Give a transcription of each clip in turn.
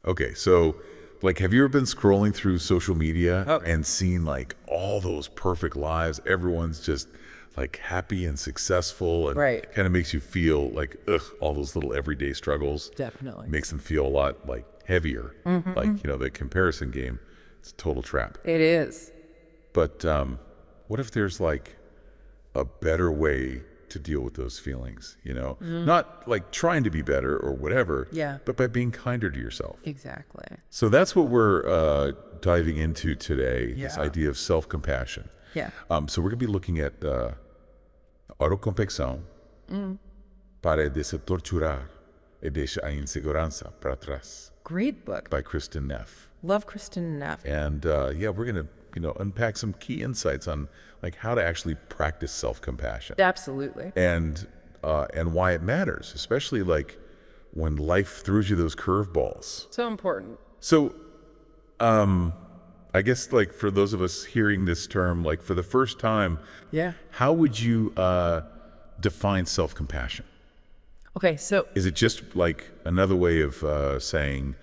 Okay, so like, have you ever been scrolling through social media Oh. and seen like all those perfect lives? Everyone's just like happy and successful, and Right. kind of makes you feel like, ugh, all those little everyday struggles. Definitely. Makes them feel a lot like heavier. Like, the comparison game, it's a total trap. It is. But what if there's like a better way to deal with those feelings, Not like trying to be better or whatever, Yeah. but by being kinder to yourself. Exactly. So that's what we're diving into today, this Yeah. idea of self-compassion. Yeah. So we're going to be looking at autocompasão para de se torturar e deixa a insegurança para trás Great book. by Kristin Neff. Love Kristin Neff. And yeah, we're going to unpack some key insights on like how to actually practice self-compassion Absolutely. and why it matters, especially like when life throws you those curveballs. So important. So, I guess like for those of us hearing this term like for the first time, Yeah. how would you define self-compassion? Okay, so Is it just like another way of saying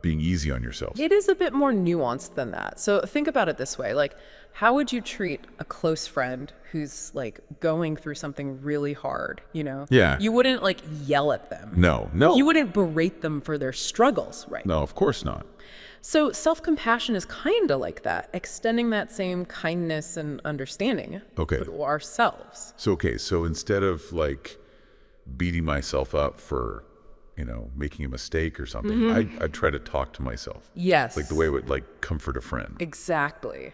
being easy on yourself? it is a bit more nuanced than that. So think about it this way. Like, how would you treat a close friend who's like going through something really hard, Yeah. You wouldn't like yell at them. No. You wouldn't berate them for their struggles, right? No, of course not. So self-compassion is kind of like that, extending that same kindness and understanding Okay. to ourselves. So instead of like beating myself up for, making a mistake or something, I try to talk to myself. Yes. Like the way it would like comfort a friend. Exactly.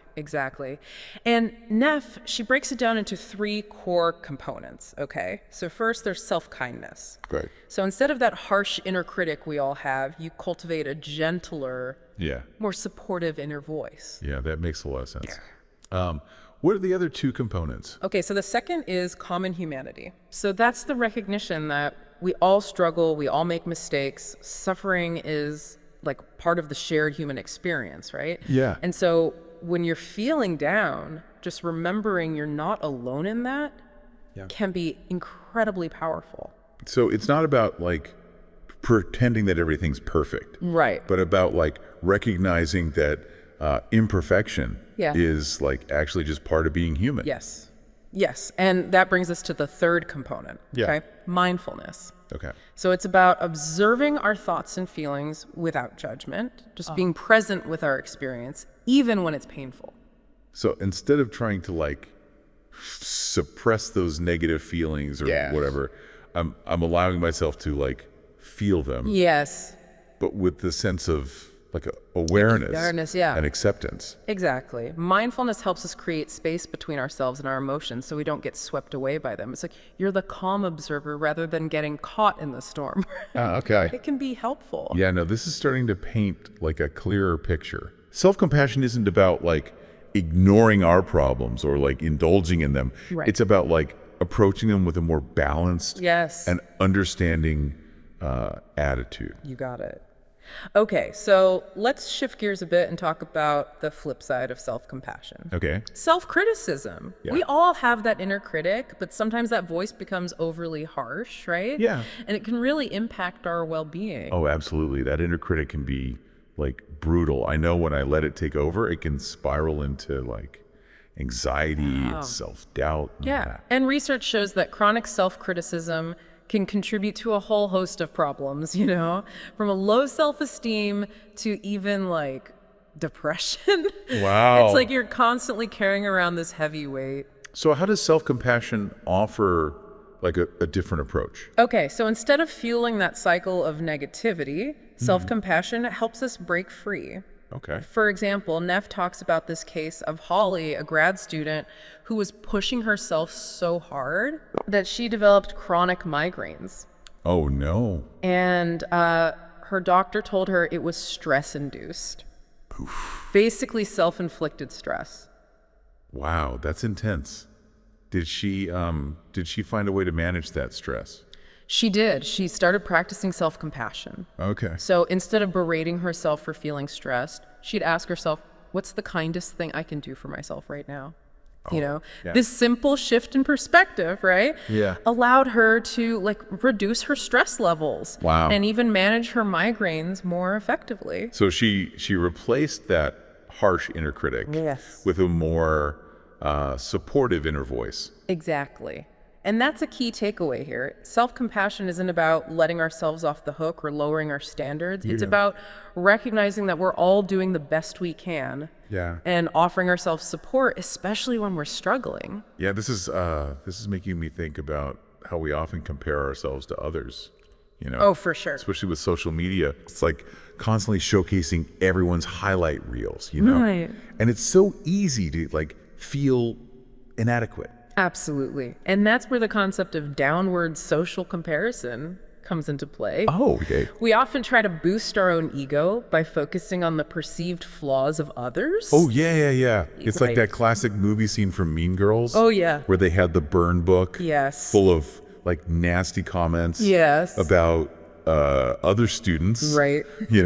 And Neff, she breaks it down into 3 core components, okay? So first, there's self-kindness. Right. So instead of that harsh inner critic we all have, you cultivate a gentler, Yeah. more supportive inner voice. Yeah, that makes a lot of sense. What are the other 2 components? Okay, so the second is common humanity. So that's the recognition that we all struggle, we all make mistakes. Suffering is like part of the shared human experience, right? Yeah. And so when you're feeling down, just remembering you're not alone in that can be incredibly powerful. So it's not about like pretending that everything's perfect. Right. But about like recognizing that imperfection Yeah. is like actually just part of being human. Yes. And that brings us to the third component. Yeah. Okay. Mindfulness. Okay. So it's about observing our thoughts and feelings without judgment, just being present with our experience, even when it's painful. So instead of trying to like suppress those negative feelings or Yes. whatever, I'm allowing myself to like feel them, Yes, but with the sense of like awareness, yeah. and acceptance. exactly. Mindfulness helps us create space between ourselves and our emotions so we don't get swept away by them. It's like you're the calm observer rather than getting caught in the storm. Okay. It can be helpful. Yeah, no, this is starting to paint like a clearer picture. Self-compassion isn't about like ignoring our problems or like indulging in them. Right. It's about like approaching them with a more balanced Yes. and understanding attitude. You got it. Okay, so let's shift gears a bit and talk about the flip side of self-compassion. Okay. Self-criticism. Yeah. We all have that inner critic, but sometimes that voice becomes overly harsh, right? Yeah. And it can really impact our well-being. Oh, absolutely. That inner critic can be like brutal. I know when I let it take over, it can spiral into like anxiety and self-doubt. and Yeah. that. And research shows that chronic self-criticism can contribute to a whole host of problems, from a low self-esteem to even like depression. Wow. It's like you're constantly carrying around this heavy weight. So how does self-compassion offer like a different approach? Okay, so instead of fueling that cycle of negativity, self-compassion helps us break free. Okay. For example, Neff talks about this case of Holly, a grad student who was pushing herself so hard that she developed chronic migraines. Oh, no. And her doctor told her it was stress-induced. Basically self-inflicted stress. Wow, that's intense. Did she find a way to manage that stress? She did. She started practicing self-compassion. Okay. So instead of berating herself for feeling stressed, she'd ask herself, what's the kindest thing I can do for myself right now? yeah. This simple shift in perspective, right? Yeah. Allowed her to reduce her stress levels. Wow. And even manage her migraines more effectively. So she replaced that harsh inner critic Yes. with a more supportive inner voice. Exactly. And that's a key takeaway here. Self-compassion isn't about letting ourselves off the hook or lowering our standards. It's about recognizing that we're all doing the best we can. Yeah. And offering ourselves support, especially when we're struggling. Yeah, this is making me think about how we often compare ourselves to others. Oh, for sure. Especially with social media. It's like constantly showcasing everyone's highlight reels, you know? Right. And it's so easy to feel inadequate. Absolutely. And that's where the concept of downward social comparison comes into play. Oh, okay. We often try to boost our own ego by focusing on the perceived flaws of others. Oh, yeah. It's like Right. that classic movie scene from Mean Girls. Oh, yeah. Where they had the burn book. Yes. Full of nasty comments. Yes. About other students. Right. They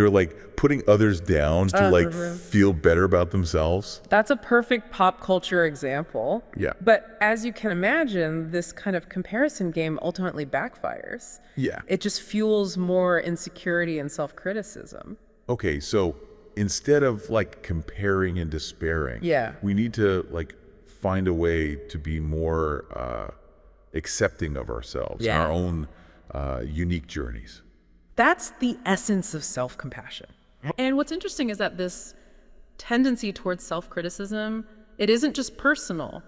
were putting others down to feel better about themselves. That's a perfect pop culture example. Yeah. But as you can imagine, this kind of comparison game ultimately backfires. Yeah. It just fuels more insecurity and self-criticism. Okay, so instead of comparing and despairing, we need to find a way to be more accepting of ourselves and our own unique journeys. That's the essence of self-compassion. And what's interesting is that this tendency towards self-criticism, it isn't just personal,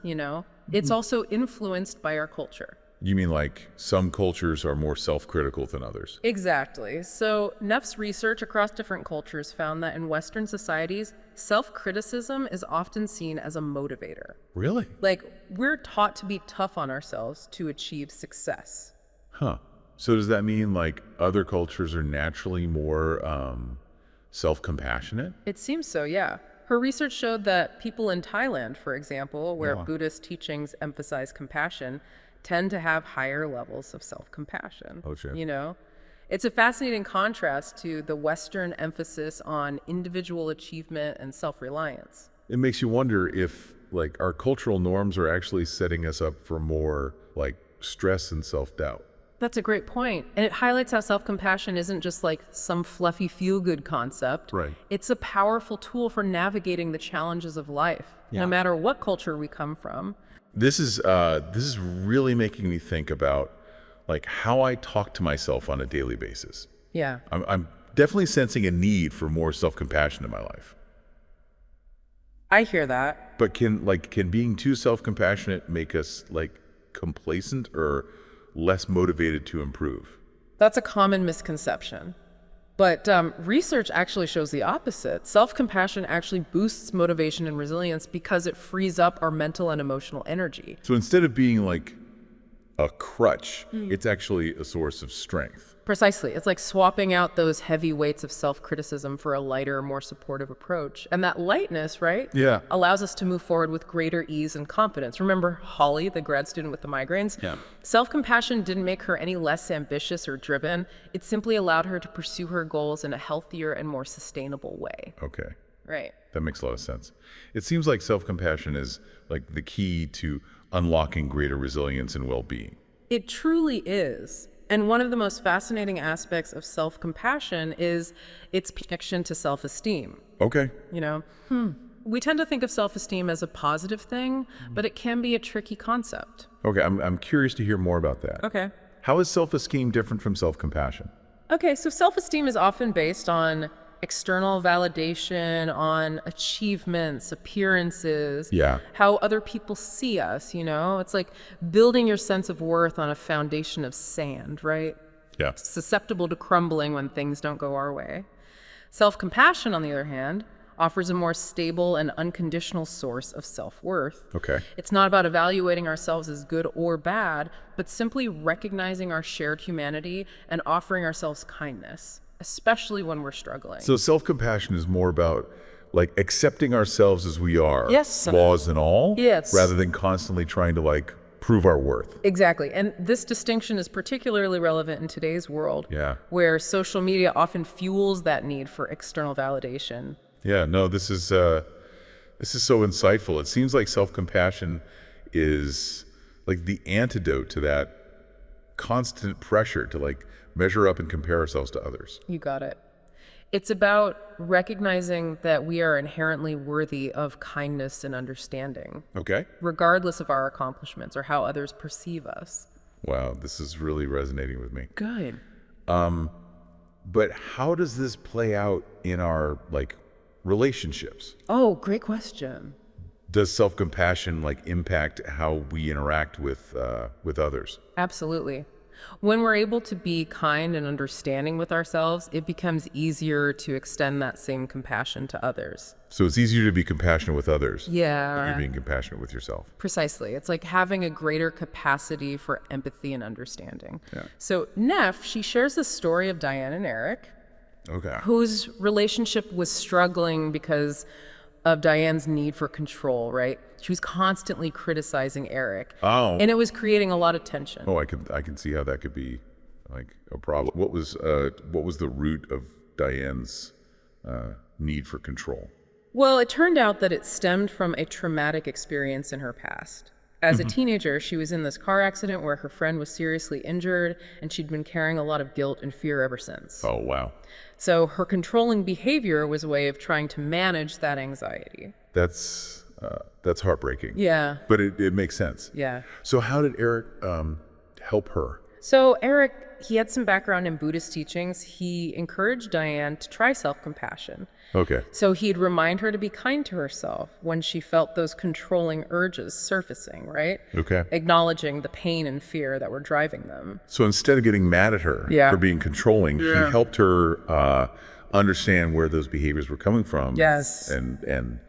it's also influenced by our culture. You mean some cultures are more self-critical than others? Exactly. So Neff's research across different cultures found that in Western societies, self-criticism is often seen as a motivator. Really? We're taught to be tough on ourselves to achieve success. Huh. So does that mean other cultures are naturally more self-compassionate? It seems so, yeah. Her research showed that people in Thailand, for example, where Buddhist teachings emphasize compassion, tend to have higher levels of self-compassion. Oh, shit. It's a fascinating contrast to the Western emphasis on individual achievement and self-reliance. It makes you wonder if our cultural norms are actually setting us up for more stress and self-doubt. That's a great point. And it highlights how self-compassion isn't just some fluffy feel-good concept. Right. It's a powerful tool for navigating the challenges of life, no matter what culture we come from. This is really making me think about how I talk to myself on a daily basis. Yeah. I'm definitely sensing a need for more self-compassion in my life. I hear that. But can being too self-compassionate make us complacent or less motivated to improve? That's a common misconception. But research actually shows the opposite. Self-compassion actually boosts motivation and resilience because it frees up our mental and emotional energy. So instead of being a crutch, it's actually a source of strength. Precisely. It's like swapping out those heavy weights of self-criticism for a lighter, more supportive approach. And that lightness, right? Yeah. Allows us to move forward with greater ease and confidence. Remember Holly, the grad student with the migraines? Yeah. Self-compassion didn't make her any less ambitious or driven. It simply allowed her to pursue her goals in a healthier and more sustainable way. Okay. Right. That makes a lot of sense. It seems like self-compassion is the key to unlocking greater resilience and well-being. It truly is. And one of the most fascinating aspects of self-compassion is its connection to self-esteem. Okay. We tend to think of self-esteem as a positive thing, but it can be a tricky concept. Okay, I'm curious to hear more about that. Okay. How is self-esteem different from self-compassion? Okay, so self-esteem is often based on external validation, on achievements, appearances, how other people see us, It's like building your sense of worth on a foundation of sand, right? Yeah. Susceptible to crumbling when things don't go our way. Self-compassion, on the other hand, offers a more stable and unconditional source of self-worth. Okay. It's not about evaluating ourselves as good or bad, but simply recognizing our shared humanity and offering ourselves kindness, especially when we're struggling. So self-compassion is more about accepting ourselves as we are, Yes. flaws and all, Yes. rather than constantly trying to prove our worth. Exactly. And this distinction is particularly relevant in today's world, where social media often fuels that need for external validation. Yeah, no, this is This is so insightful. It seems like self-compassion is like the antidote to that constant pressure to like measure up and compare ourselves to others. You got it. It's about recognizing that we are inherently worthy of kindness and understanding. Okay. Regardless of our accomplishments or how others perceive us. Wow, this is really resonating with me. Good. But how does this play out in our like relationships? Oh, great question. Does self-compassion like impact how we interact with others? Absolutely. When we're able to be kind and understanding with ourselves, it becomes easier to extend that same compassion to others. So it's easier to be compassionate with others. Yeah. When you're being compassionate with yourself. Precisely. It's like having a greater capacity for empathy and understanding. Yeah. So Neff, she shares the story of Diane and Eric, okay, whose relationship was struggling because of Diane's need for control, right? She was constantly criticizing Eric. Oh. And it was creating a lot of tension. Oh, I can see how that could be like a problem. What was the root of Diane's need for control? Well, it turned out that it stemmed from a traumatic experience in her past. As a teenager, she was in this car accident where her friend was seriously injured, and she'd been carrying a lot of guilt and fear ever since. Oh, wow. So her controlling behavior was a way of trying to manage that anxiety. That's heartbreaking. Yeah. But it makes sense. Yeah. So how did Eric help her? So Eric, he had some background in Buddhist teachings. He encouraged Diane to try self-compassion. Okay. So he'd remind her to be kind to herself when she felt those controlling urges surfacing, right? Okay. Acknowledging the pain and fear that were driving them. So instead of getting mad at her for being controlling, he helped her understand where those behaviors were coming from. Yes. And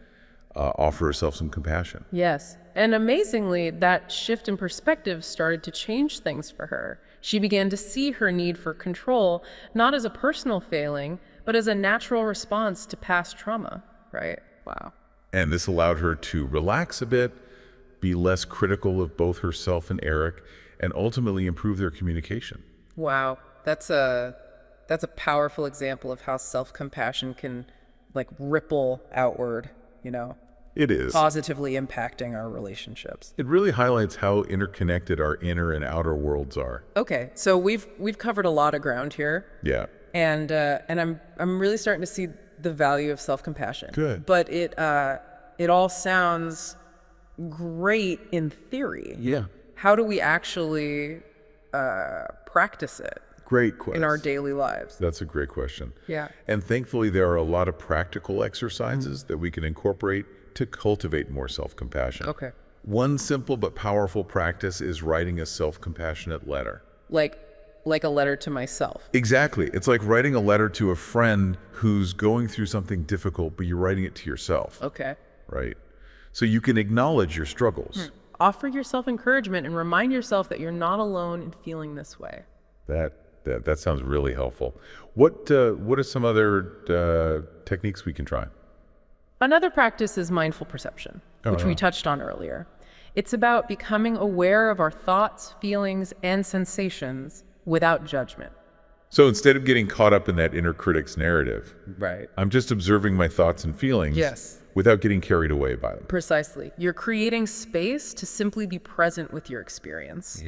offer herself some compassion. Yes. And amazingly, that shift in perspective started to change things for her. She began to see her need for control, not as a personal failing, but as a natural response to past trauma, right? Wow. And this allowed her to relax a bit, be less critical of both herself and Eric, and ultimately improve their communication. Wow. That's a powerful example of how self-compassion can like ripple outward, you know? It is. Positively impacting our relationships. It really highlights how interconnected our inner and outer worlds are. Okay, so we've covered a lot of ground here. Yeah. And I'm really starting to see the value of self-compassion. Good. But it all sounds great in theory. Yeah. How do we actually practice it? Great question. In our daily lives? That's a great question. Yeah. And thankfully, there are a lot of practical exercises that we can incorporate to cultivate more self-compassion. Okay. One simple but powerful practice is writing a self-compassionate letter. Like a letter to myself. Exactly. It's like writing a letter to a friend who's going through something difficult, but you're writing it to yourself. Okay. Right? So you can acknowledge your struggles. Offer yourself encouragement and remind yourself that you're not alone in feeling this way. That sounds really helpful. What are some other techniques we can try? Another practice is mindful perception, which we touched on earlier. It's about becoming aware of our thoughts, feelings, and sensations without judgment. So instead of getting caught up in that inner critic's narrative, right, I'm just observing my thoughts and feelings without getting carried away by them. Precisely. You're creating space to simply be present with your experience,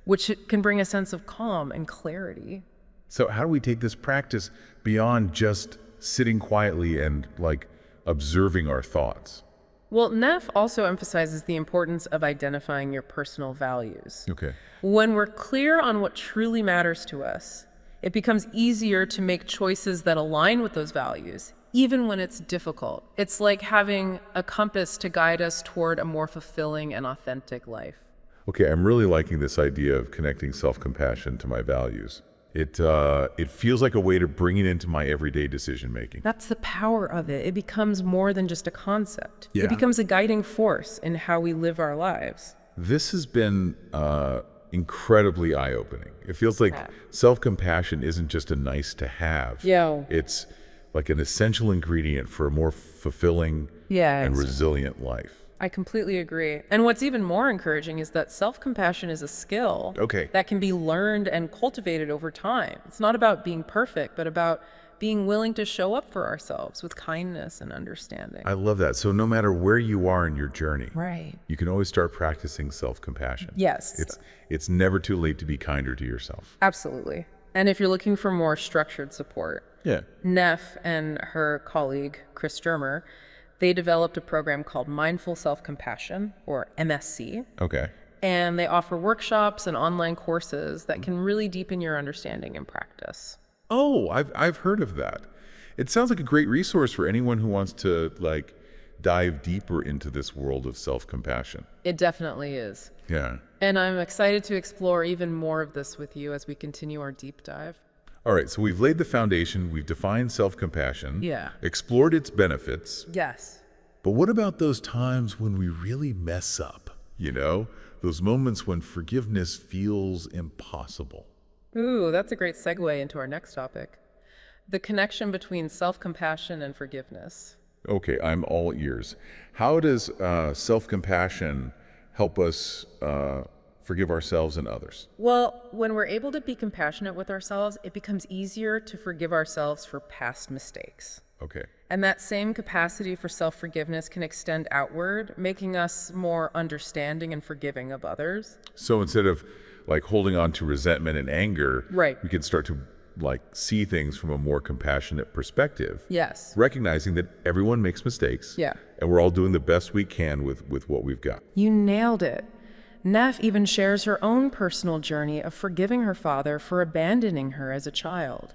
which can bring a sense of calm and clarity. So how do we take this practice beyond just sitting quietly and like observing our thoughts? Well, Neff also emphasizes the importance of identifying your personal values. Okay. When we're clear on what truly matters to us, it becomes easier to make choices that align with those values, even when it's difficult. It's like having a compass to guide us toward a more fulfilling and authentic life. Okay, I'm really liking this idea of connecting self-compassion to my values. It feels like a way to bring it into my everyday decision-making. That's the power of it. It becomes more than just a concept. Yeah. It becomes a guiding force in how we live our lives. This has been incredibly eye-opening. It feels like self-compassion isn't just a nice to have. Yeah. It's like an essential ingredient for a more fulfilling and resilient life. I completely agree. And what's even more encouraging is that self-compassion is a skill that can be learned and cultivated over time. It's not about being perfect, but about being willing to show up for ourselves with kindness and understanding. I love that. So no matter where you are in your journey, right, you can always start practicing self-compassion. Yes. It's never too late to be kinder to yourself. Absolutely. And if you're looking for more structured support, Neff and her colleague, Chris Germer, they developed a program called Mindful Self-Compassion, or MSC. Okay. And they offer workshops and online courses that can really deepen your understanding and practice. Oh, I've heard of that. It sounds like a great resource for anyone who wants to dive deeper into this world of self-compassion. It definitely is. Yeah. And I'm excited to explore even more of this with you as we continue our deep dive. All right, so we've laid the foundation, we've defined self-compassion, Yeah. explored its benefits. Yes. But what about those times when we really mess up? Those moments when forgiveness feels impossible. Ooh, that's a great segue into our next topic. The connection between self-compassion and forgiveness. Okay, I'm all ears. How does self-compassion help us forgive ourselves and others? Well, when we're able to be compassionate with ourselves, it becomes easier to forgive ourselves for past mistakes. Okay. And that same capacity for self-forgiveness can extend outward, making us more understanding and forgiving of others. So instead of holding on to resentment and anger, right, we can start to see things from a more compassionate perspective. Yes. Recognizing that everyone makes mistakes. Yeah. And we're all doing the best we can with what we've got. You nailed it. Neff even shares her own personal journey of forgiving her father for abandoning her as a child.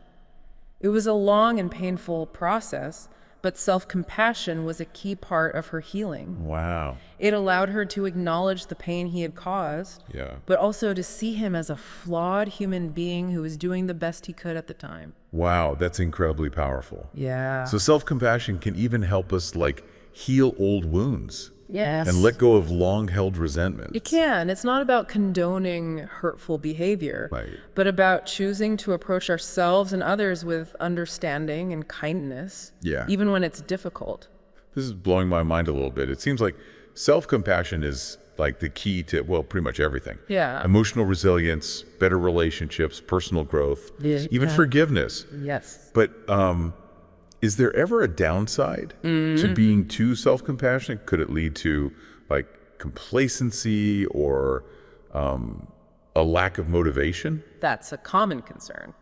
It was a long and painful process, but self-compassion was a key part of her healing. Wow. It allowed her to acknowledge the pain he had caused, but also to see him as a flawed human being who was doing the best he could at the time. Wow, that's incredibly powerful. Yeah. So self-compassion can even help us heal old wounds. Yes. And let go of long-held resentments. It can. It's not about condoning hurtful behavior, right, but about choosing to approach ourselves and others with understanding and kindness, even when it's difficult. This is blowing my mind a little bit. It seems like self-compassion is the key to, pretty much everything. Yeah. Emotional resilience, better relationships, personal growth, even forgiveness. Yes. But is there ever a downside to being too self-compassionate? Could it lead to complacency or a lack of motivation? That's a common concern.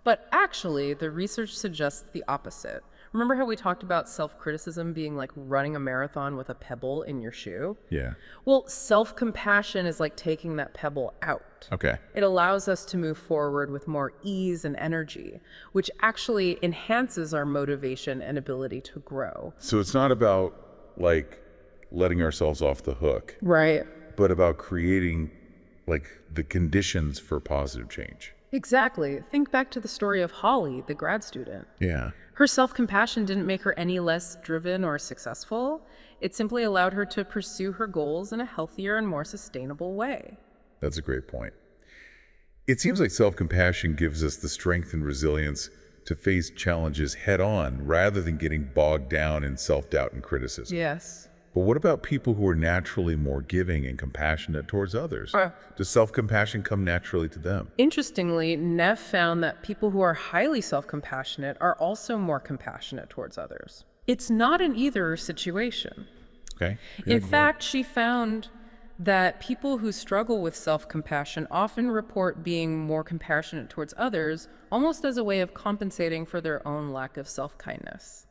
But actually, the research suggests the opposite. Remember how we talked about self-criticism being like running a marathon with a pebble in your shoe? Yeah. Well, self-compassion is like taking that pebble out. Okay. It allows us to move forward with more ease and energy, which actually enhances our motivation and ability to grow. So it's not about letting ourselves off the hook. Right. But about creating the conditions for positive change. Exactly. Think back to the story of Holly, the grad student. Yeah. Her self-compassion didn't make her any less driven or successful. It simply allowed her to pursue her goals in a healthier and more sustainable way. That's a great point. It seems like self-compassion gives us the strength and resilience to face challenges head on rather than getting bogged down in self-doubt and criticism. Yes. But what about people who are naturally more giving and compassionate towards others? Does self-compassion come naturally to them? Interestingly, Neff found that people who are highly self-compassionate are also more compassionate towards others. It's not an either situation. Okay. In fact, she found that people who struggle with self-compassion often report being more compassionate towards others, almost as a way of compensating for their own lack of self-kindness.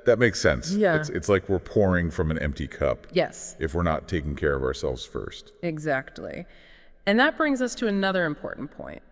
That makes sense. Yeah. It's like we're pouring from an empty cup. Yes. If we're not taking care of ourselves first. Exactly. And that brings us to another important point.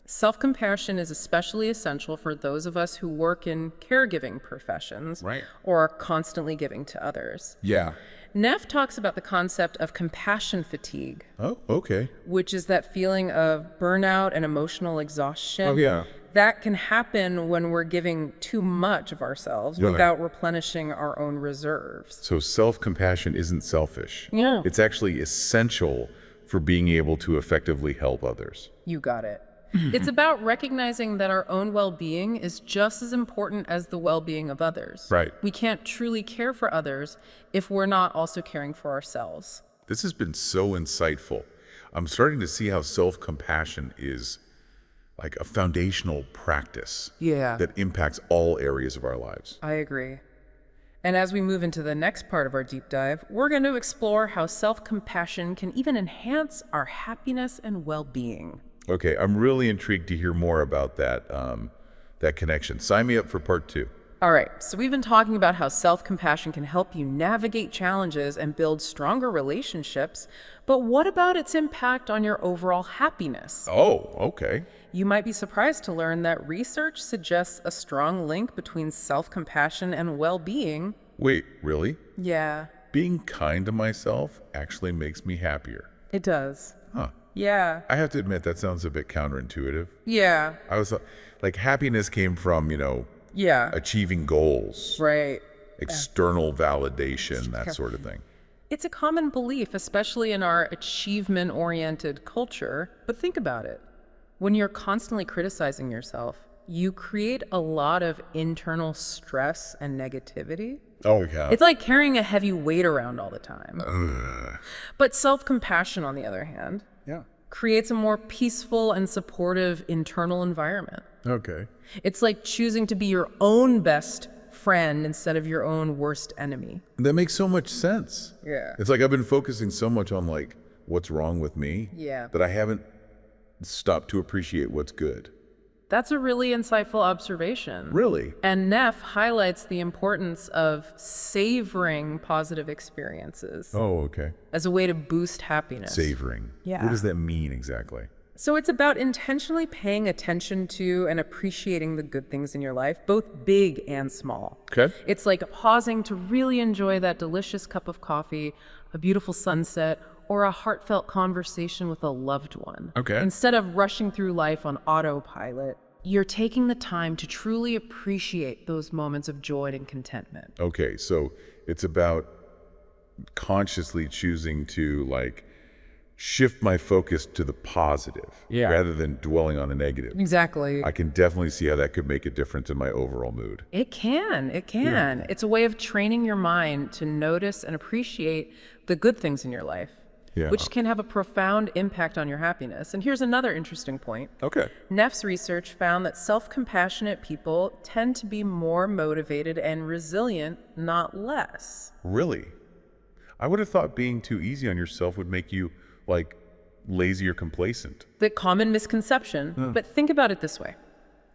Self-compassion is especially essential for those of us who work in caregiving professions, right, or are constantly giving to others. Yeah. Neff talks about the concept of compassion fatigue. Oh, okay. Which is that feeling of burnout and emotional exhaustion. Oh, yeah. That can happen when we're giving too much of ourselves without replenishing our own reserves. So self-compassion isn't selfish. Yeah. It's actually essential for being able to effectively help others. You got it. It's about recognizing that our own well-being is just as important as the well-being of others. Right. We can't truly care for others if we're not also caring for ourselves. This has been so insightful. I'm starting to see how self-compassion is like a foundational practice Yeah. that impacts all areas of our lives. I agree. And as we move into the next part of our deep dive, we're going to explore how self-compassion can even enhance our happiness and well-being. Okay, I'm really intrigued to hear more about that connection. Sign me up for part 2. All right, so we've been talking about how self-compassion can help you navigate challenges and build stronger relationships, but what about its impact on your overall happiness? Oh, okay. You might be surprised to learn that research suggests a strong link between self-compassion and well-being. Wait, really? Yeah. Being kind to myself actually makes me happier. It does. Huh. Yeah. I have to admit, that sounds a bit counterintuitive. Yeah. I was like, happiness came from, Yeah. achieving goals, Right. external validation, that sort of thing. It's a common belief, especially in our achievement-oriented culture. But think about it. When you're constantly criticizing yourself, you create a lot of internal stress and negativity. Oh, yeah. It's like carrying a heavy weight around all the time. But self-compassion, on the other hand, creates a more peaceful and supportive internal environment. Okay. It's like choosing to be your own best friend instead of your own worst enemy. That makes so much sense. Yeah. It's like I've been focusing so much on like what's wrong with me that I haven't stopped to appreciate what's good. That's a really insightful observation. Really? And Neff highlights the importance of savoring positive experiences. Oh, okay. As a way to boost happiness. Savoring. Yeah. What does that mean exactly? So it's about intentionally paying attention to and appreciating the good things in your life, both big and small. Okay. It's like pausing to really enjoy that delicious cup of coffee, a beautiful sunset, or a heartfelt conversation with a loved one. Okay. Instead of rushing through life on autopilot, you're taking the time to truly appreciate those moments of joy and contentment. Okay, so it's about consciously choosing to like shift my focus to the positive rather than dwelling on the negative. Exactly. I can definitely see how that could make a difference in my overall mood. It can. Yeah. It's a way of training your mind to notice and appreciate the good things in your life. Yeah. Which can have a profound impact on your happiness. And here's another interesting point. Okay. Neff's research found that self-compassionate people tend to be more motivated and resilient, not less. Really? I would have thought being too easy on yourself would make you, like, lazy or complacent. The common misconception, but think about it this way.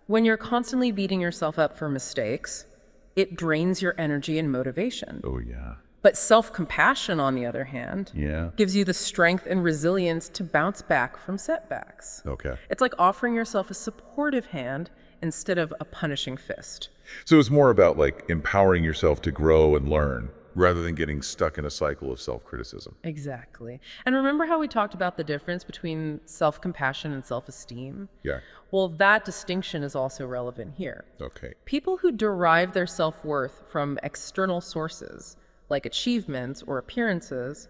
When you're constantly beating yourself up for mistakes, it drains your energy and motivation. Oh, yeah. But self-compassion, on the other hand, gives you the strength and resilience to bounce back from setbacks. Okay. It's like offering yourself a supportive hand instead of a punishing fist. So it's more about like empowering yourself to grow and learn rather than getting stuck in a cycle of self-criticism. Exactly. And remember how we talked about the difference between self-compassion and self-esteem? Yeah. Well, that distinction is also relevant here. Okay. People who derive their self-worth from external sources, like achievements or appearances,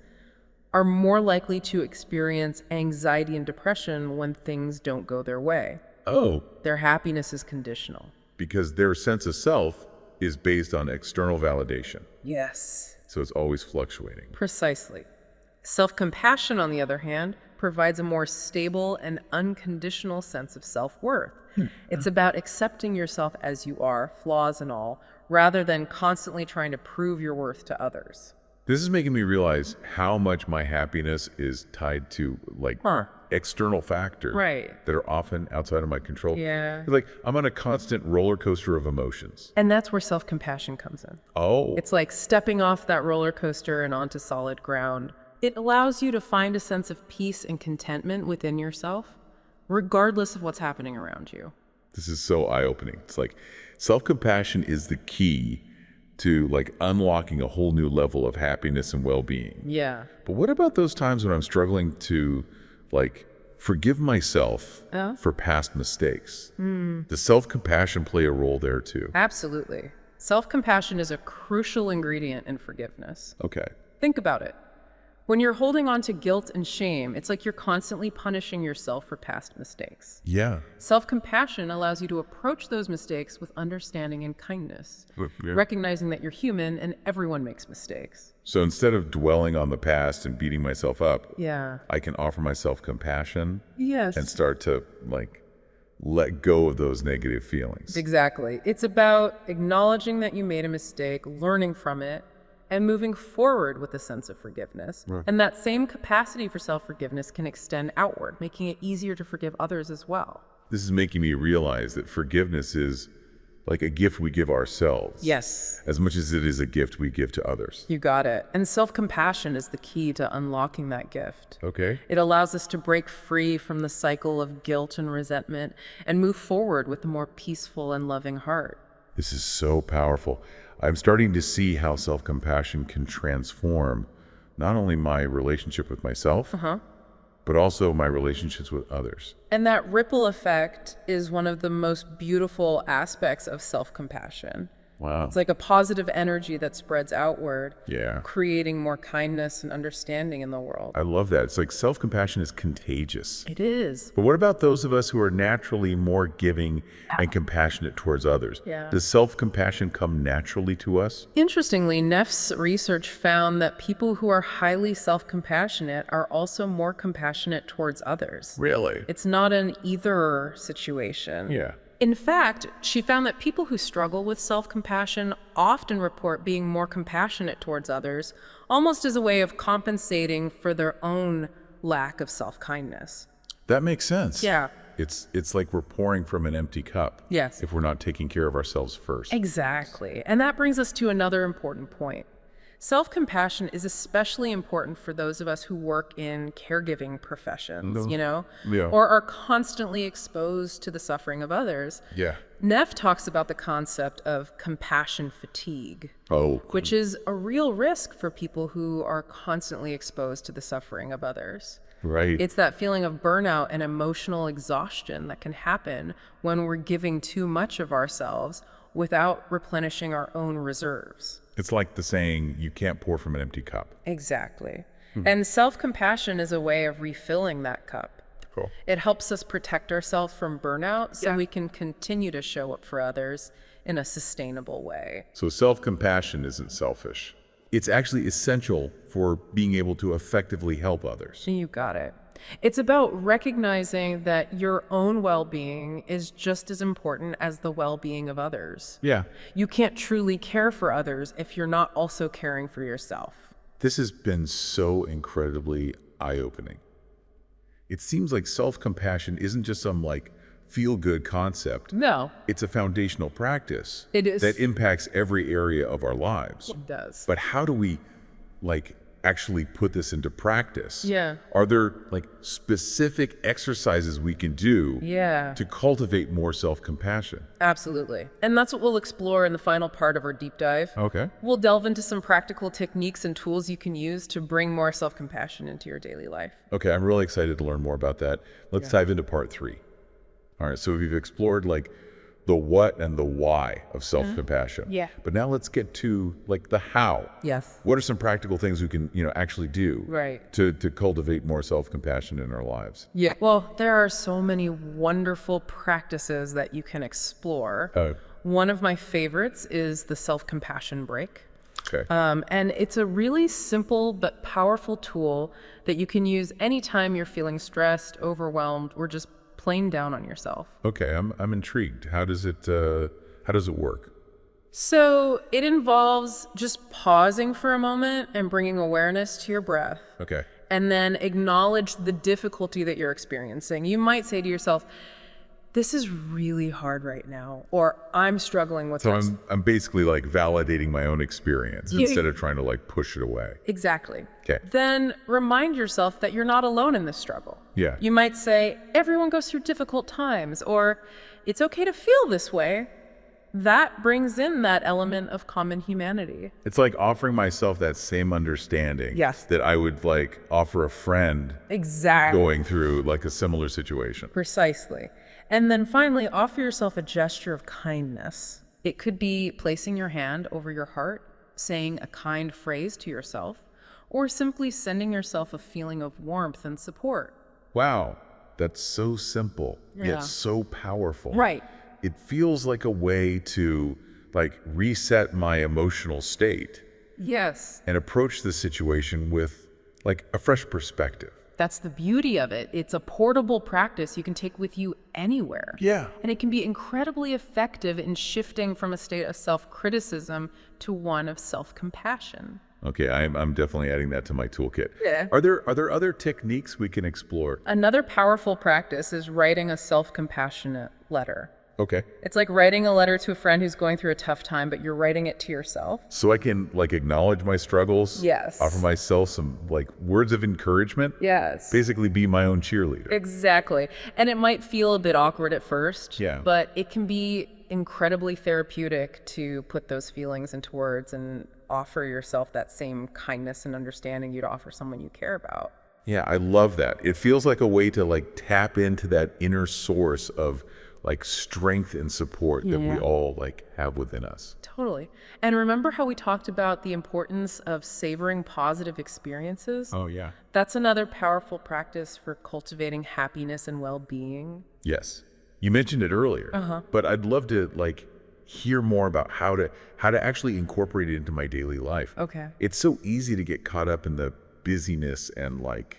are more likely to experience anxiety and depression when things don't go their way. Oh. Their happiness is conditional. Because their sense of self is based on external validation. Yes. So it's always fluctuating. Precisely. Self-compassion, on the other hand, provides a more stable and unconditional sense of self-worth. It's about accepting yourself as you are, flaws and all, rather than constantly trying to prove your worth to others. This is making me realize how much my happiness is tied to like external factors that are often outside of my control. Yeah. Like I'm on a constant roller coaster of emotions. And that's where self-compassion comes in. Oh. It's like stepping off that roller coaster and onto solid ground. It allows you to find a sense of peace and contentment within yourself, regardless of what's happening around you. This is so eye-opening. It's like self-compassion is the key to like unlocking a whole new level of happiness and well-being. Yeah. But what about those times when I'm struggling to like forgive myself for past mistakes? Does self-compassion play a role there too? Absolutely. Self-compassion is a crucial ingredient in forgiveness. Okay. Think about it. When you're holding on to guilt and shame, it's like you're constantly punishing yourself for past mistakes. Yeah. Self-compassion allows you to approach those mistakes with understanding and kindness, recognizing that you're human and everyone makes mistakes. So instead of dwelling on the past and beating myself up, Yeah. I can offer myself compassion Yes. and start to like let go of those negative feelings. Exactly. It's about acknowledging that you made a mistake, learning from it, and moving forward with a sense of forgiveness. Right. And that same capacity for self-forgiveness can extend outward, making it easier to forgive others as well. This is making me realize that forgiveness is like a gift we give ourselves. Yes. As much as it is a gift we give to others. You got it. And self-compassion is the key to unlocking that gift. Okay. It allows us to break free from the cycle of guilt and resentment and move forward with a more peaceful and loving heart. This is so powerful. I'm starting to see how self-compassion can transform not only my relationship with myself, but also my relationships with others. And that ripple effect is one of the most beautiful aspects of self-compassion. Wow. It's like a positive energy that spreads outward, yeah, creating more kindness and understanding in the world. I love that. It's like self-compassion is contagious. It is. But what about those of us who are naturally more giving and compassionate towards others? Yeah. Does self-compassion come naturally to us? Interestingly, Neff's research found that people who are highly self-compassionate are also more compassionate towards others. Really? It's not an either situation. Yeah. In fact, she found that people who struggle with self-compassion often report being more compassionate towards others, almost as a way of compensating for their own lack of self-kindness. That makes sense. Yeah. It's like we're pouring from an empty cup. Yes. If we're not taking care of ourselves first. Exactly. And that brings us to another important point. Self-compassion is especially important for those of us who work in caregiving professions, Yeah. or are constantly exposed to the suffering of others. Yeah. Neff talks about the concept of compassion fatigue, which is a real risk for people who are constantly exposed to the suffering of others. Right. It's that feeling of burnout and emotional exhaustion that can happen when we're giving too much of ourselves without replenishing our own reserves. It's like the saying, you can't pour from an empty cup. Exactly. And self-compassion is a way of refilling that cup. Cool. It helps us protect ourselves from burnout so we can continue to show up for others in a sustainable way. So self-compassion isn't selfish. It's actually essential for being able to effectively help others. You got it. It's about recognizing that your own well-being is just as important as the well-being of others. Yeah. You can't truly care for others if you're not also caring for yourself. This has been so incredibly eye-opening. It seems like self-compassion isn't just some like feel-good concept. No. It's a foundational practice. It is. That impacts every area of our lives. It does. But how do we actually put this into practice? Yeah. Are there specific exercises we can do to cultivate more self-compassion? Absolutely. And that's what we'll explore in the final part of our deep dive. Okay. We'll delve into some practical techniques and tools you can use to bring more self-compassion into your daily life. Okay, I'm really excited to learn more about that. Let's dive into part 3. All right, so we've explored the what and the why of self-compassion. Yeah. But now let's get to the how. Yes. What are some practical things we can, actually do to cultivate more self-compassion in our lives? Yeah. Well, there are so many wonderful practices that you can explore. One of my favorites is the self-compassion break. Okay. And it's a really simple but powerful tool that you can use anytime you're feeling stressed, overwhelmed, or just plain down on yourself. Okay, I'm intrigued. How does it work? So it involves just pausing for a moment and bringing awareness to your breath. Okay. And then acknowledge the difficulty that you're experiencing. You might say to yourself, this is really hard right now, or I'm struggling with this. So I'm basically validating my own experience instead of trying to push it away. Exactly. Okay. Then remind yourself that you're not alone in this struggle. Yeah. You might say, everyone goes through difficult times, or it's okay to feel this way. That brings in that element of common humanity. It's like offering myself that same understanding that I would offer a friend going through a similar situation. Precisely. And then finally, offer yourself a gesture of kindness. It could be placing your hand over your heart, saying a kind phrase to yourself, or simply sending yourself a feeling of warmth and support. Wow, that's so simple, yet so powerful. Right. It feels like a way to reset my emotional state. Yes. And approach the situation with a fresh perspective. That's the beauty of it. It's a portable practice you can take with you anywhere. Yeah. And it can be incredibly effective in shifting from a state of self-criticism to one of self-compassion. Okay, I'm definitely adding that to my toolkit. Yeah. Are there other techniques we can explore? Another powerful practice is writing a self-compassionate letter. Okay. It's like writing a letter to a friend who's going through a tough time, but you're writing it to yourself. So I can like acknowledge my struggles. Yes. Offer myself some like words of encouragement. Yes. Basically be my own cheerleader. Exactly. And it might feel a bit awkward at first. Yeah. But it can be incredibly therapeutic to put those feelings into words and offer yourself that same kindness and understanding you'd offer someone you care about. Yeah, I love that. It feels like a way to like tap into that inner source of like strength and support that we all like have within us. Totally. And remember how we talked about the importance of savoring positive experiences? Oh, yeah. That's another powerful practice for cultivating happiness and well-being. Yes. You mentioned it earlier, but I'd love to like hear more about how to actually incorporate it into my daily life. Okay. It's so easy to get caught up in the busyness and like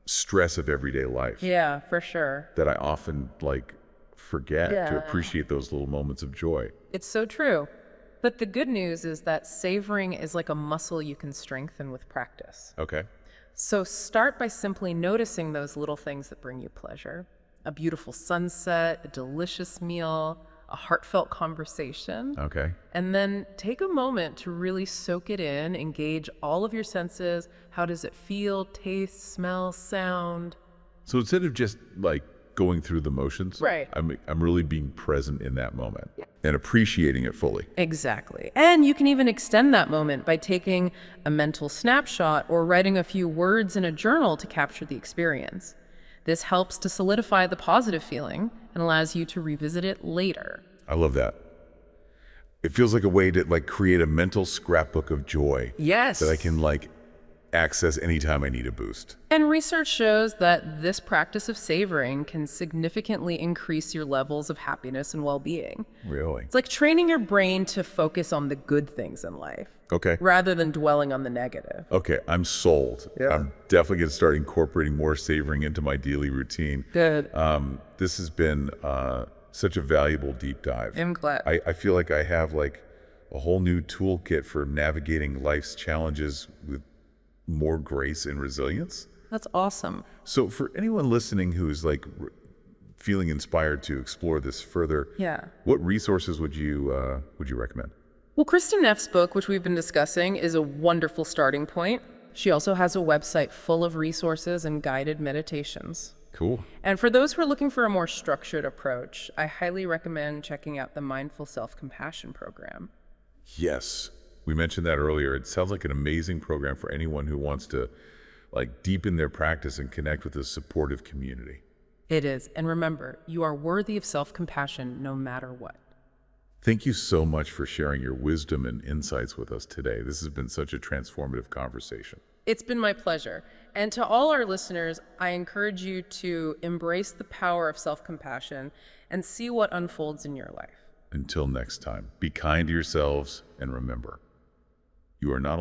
stress of everyday life. Yeah, for sure. That I often like forget to appreciate those little moments of joy. It's so true. But the good news is that savoring is like a muscle you can strengthen with practice. Okay. So start by simply noticing those little things that bring you pleasure. A beautiful sunset, a delicious meal, a heartfelt conversation. Okay. And then take a moment to really soak it in, engage all of your senses. How does it feel, taste, smell, sound? So instead of just like going through the motions, right, I'm really being present in that moment and appreciating it fully. Exactly. And you can even extend that moment by taking a mental snapshot or writing a few words in a journal to capture the experience. This helps to solidify the positive feeling and allows you to revisit it later. I love that. It feels like a way to like create a mental scrapbook of joy. Yes. That I can like access anytime I need a boost. And research shows that this practice of savoring can significantly increase your levels of happiness and well-being. Really? It's like training your brain to focus on the good things in life. Okay. Rather than dwelling on the negative. Okay, I'm sold. Yeah. I'm definitely going to start incorporating more savoring into my daily routine. Good. This has been such a valuable deep dive. I'm glad. I feel like I have like a whole new toolkit for navigating life's challenges with more grace and resilience. That's awesome. So for anyone listening who's like feeling inspired to explore this further, what resources would you recommend? Well, Kristin Neff's book, which we've been discussing, is a wonderful starting point. She also has a website full of resources and guided meditations. Cool. And for those who are looking for a more structured approach, I highly recommend checking out the Mindful Self-Compassion program. Yes. We mentioned that earlier. It sounds like an amazing program for anyone who wants to like deepen their practice and connect with a supportive community. It is. And remember, you are worthy of self-compassion no matter what. Thank you so much for sharing your wisdom and insights with us today. This has been such a transformative conversation. It's been my pleasure. And to all our listeners, I encourage you to embrace the power of self-compassion and see what unfolds in your life. Until next time, be kind to yourselves and remember, you are not alone.